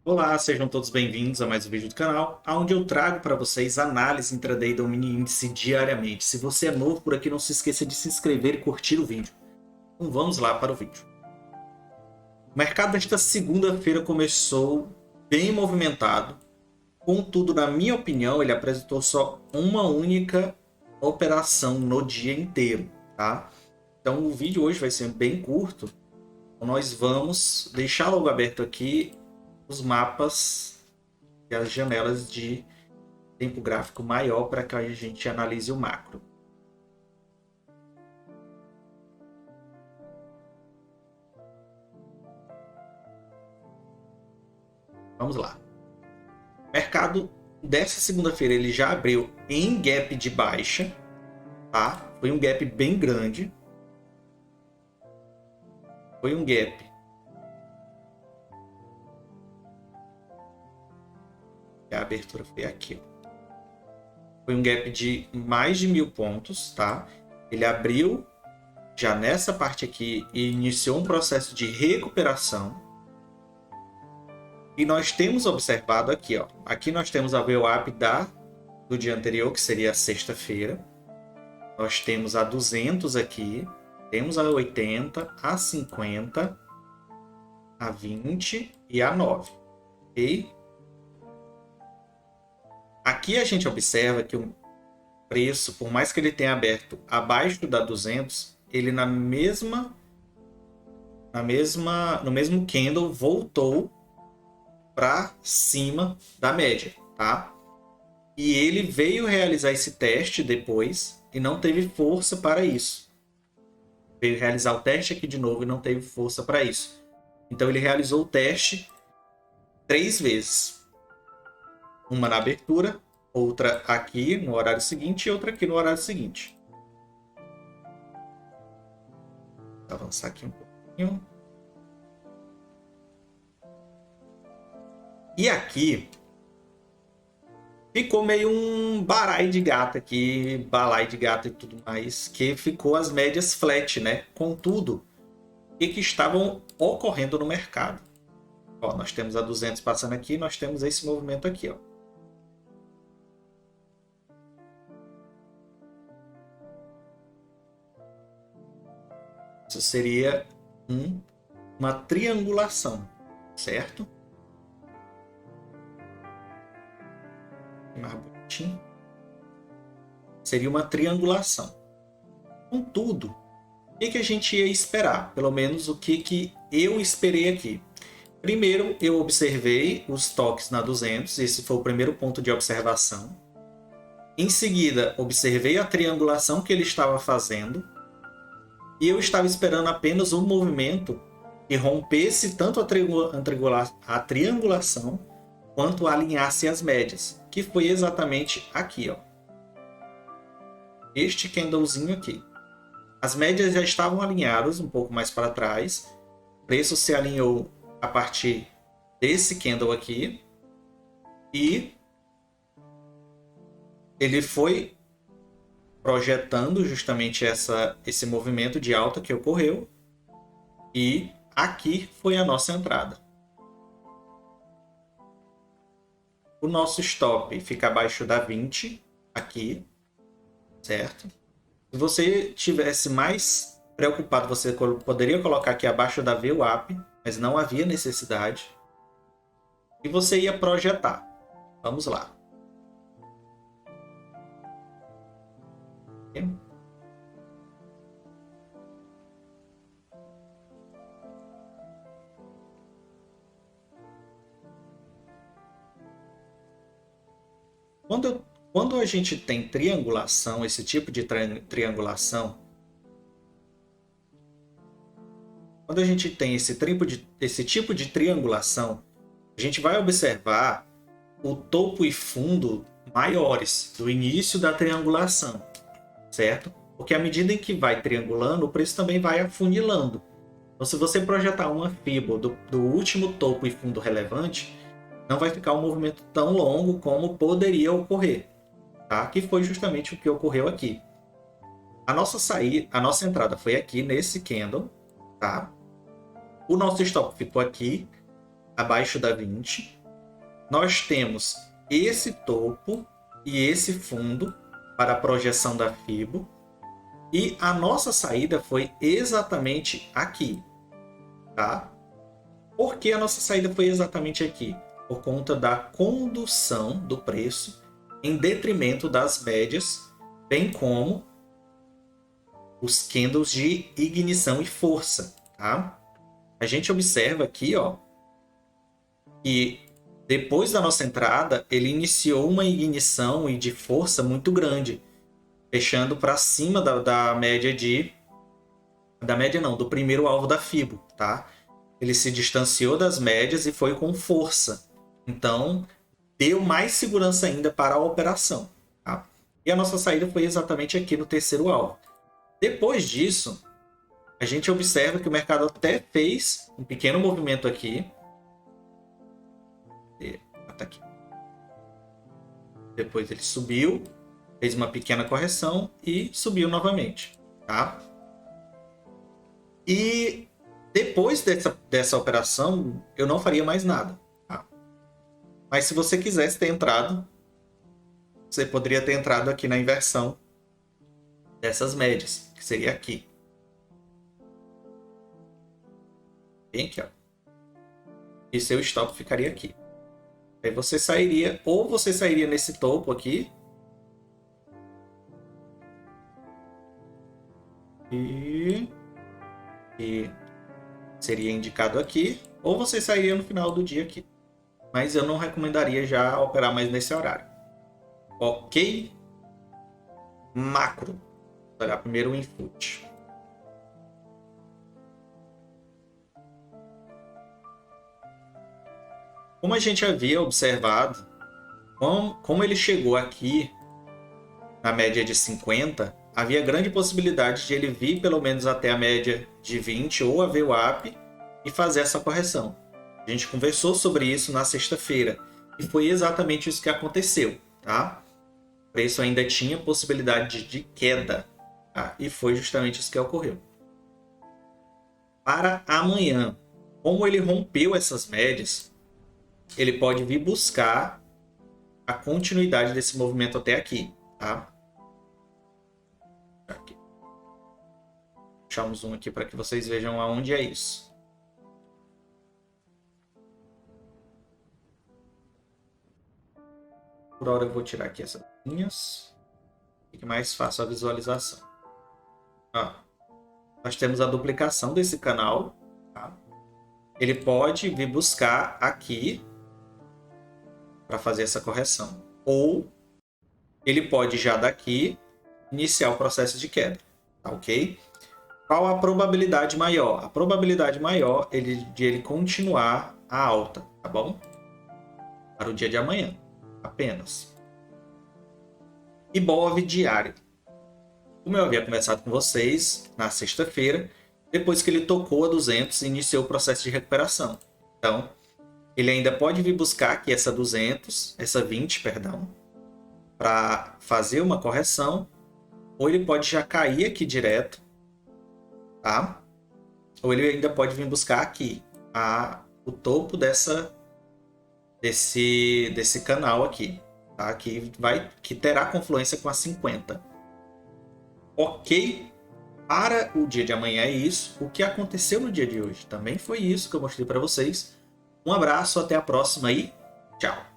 Olá, sejam todos bem-vindos a mais um vídeo do canal, onde eu trago para vocês análise intraday do mini índice diariamente. Se você é novo por aqui, não se esqueça de se inscrever e curtir o vídeo. Então vamos lá para o vídeo. O mercado desta segunda-feira começou bem movimentado, contudo, na minha opinião, ele apresentou só uma única operação no dia inteiro, tá? Então o vídeo hoje vai ser bem curto, então nós vamos deixar logo aberto aqui os mapas e as janelas de tempo gráfico maior para que a gente analise o macro. Vamos lá. O mercado dessa segunda-feira ele já abriu em gap de baixa, tá? Foi um gap bem grande. Foi um gap a abertura foi aqui. Foi um gap de mais de 1.000 pontos, tá? Ele abriu já nessa parte aqui e iniciou um processo de recuperação. E nós temos observado aqui, ó. Aqui nós temos a VWAP do dia anterior, que seria a sexta-feira. Nós temos a 200 aqui, temos a 80, a 50, a 20 e a 9, ok? Aqui a gente observa que o preço, por mais que ele tenha aberto abaixo da 200, ele no mesmo candle voltou para cima da média, tá? E ele veio realizar esse teste depois e não teve força para isso. Veio realizar o teste aqui de novo e não teve força para isso. Então ele realizou o teste 3 vezes. Uma na abertura, outra aqui no horário seguinte e outra aqui no horário seguinte. Vou avançar aqui um pouquinho. E aqui ficou meio um baralho de gato aqui, balai de gato e tudo mais, que ficou as médias flat, né? Contudo, o que estavam ocorrendo no mercado? Ó, nós temos a 200 passando aqui, nós temos esse movimento aqui, ó. Isso seria uma triangulação, certo? Mais bonitinho. Seria uma triangulação. Contudo, o que a gente ia esperar? Pelo menos o que eu esperei aqui. Primeiro, eu observei os toques na 200. Esse foi o primeiro ponto de observação. Em seguida, observei a triangulação que ele estava fazendo. E eu estava esperando apenas um movimento que rompesse tanto a triangulação quanto alinhasse as médias, que foi exatamente aqui, ó. Este candlezinho aqui. As médias já estavam alinhadas um pouco mais para trás. O preço se alinhou a partir desse candle aqui. E ele foi projetando justamente esse movimento de alta que ocorreu. E aqui foi a nossa entrada. O nosso stop fica abaixo da 20 aqui, certo? Se você tivesse mais preocupado, você poderia colocar aqui abaixo da VWAP, mas não havia necessidade. E você ia projetar. Vamos lá. Quando a gente tem triangulação, esse tipo de triangulação, quando a gente tem esse tipo de triangulação, a gente vai observar o topo e fundo maiores do início da triangulação, certo? Porque à medida em que vai triangulando, o preço também vai afunilando. Então, se você projetar uma fibra do último topo e fundo relevante, não vai ficar um movimento tão longo como poderia ocorrer, tá? Que foi justamente o que ocorreu aqui. A nossa entrada foi aqui nesse candle, tá? O nosso stop ficou aqui abaixo da 20. Nós temos esse topo e esse fundo para a projeção da FIBO. E a nossa saída foi exatamente aqui, tá? Por que a nossa saída foi exatamente aqui? Por conta da condução do preço em detrimento das médias, bem como os candles de ignição e força, tá? A gente observa aqui, ó, que depois da nossa entrada, ele iniciou uma ignição e de força muito grande, fechando para cima da média de... Da média não, do primeiro alvo da FIBO, tá? Ele se distanciou das médias e foi com força. Então, deu mais segurança ainda para a operação, tá? E a nossa saída foi exatamente aqui no terceiro alvo. Depois disso, a gente observa que o mercado até fez um pequeno movimento aqui. Tá aqui. Depois ele subiu, fez uma pequena correção e subiu novamente, tá? E depois dessa operação, eu não faria mais nada, tá? Mas se você quisesse ter entrado, você poderia ter entrado aqui na inversão dessas médias, que seria aqui. Bem aqui, ó. E seu stop ficaria aqui. Aí você sairia, ou você sairia nesse topo aqui. E seria indicado aqui. Ou você sairia no final do dia aqui. Mas eu não recomendaria já operar mais nesse horário. Ok? Macro. Vou olhar primeiro o input. Como a gente havia observado, como ele chegou aqui na média de 50, havia grande possibilidade de ele vir pelo menos até a média de 20 ou a VWAP e fazer essa correção. A gente conversou sobre isso na sexta-feira e foi exatamente isso que aconteceu, tá? O preço ainda tinha possibilidade de queda, tá? E foi justamente isso que ocorreu. Para amanhã, como ele rompeu essas médias, ele pode vir buscar a continuidade desse movimento até aqui, tá? Aqui. Vou deixar um zoom aqui para que vocês vejam aonde é isso. Por hora eu vou tirar aqui essas linhas. Fique mais fácil a visualização. Ó, nós temos a duplicação desse canal, tá? Ele pode vir buscar aqui para fazer essa correção. Ou ele pode já daqui iniciar o processo de queda, tá ok? Qual a probabilidade maior? A probabilidade maior é de ele continuar a alta, tá bom? Para o dia de amanhã, apenas. IBOV diário. Como eu havia conversado com vocês na sexta-feira, depois que ele tocou a 200, iniciou o processo de recuperação. Então, ele ainda pode vir buscar aqui essa 200, essa 20, perdão, para fazer uma correção, ou ele pode já cair aqui direto, tá? Ou ele ainda pode vir buscar aqui o topo desse canal aqui, tá? Que terá confluência com a 50. Ok? Para o dia de amanhã é isso. O que aconteceu no dia de hoje também foi isso que eu mostrei para vocês. Um abraço, até a próxima e tchau!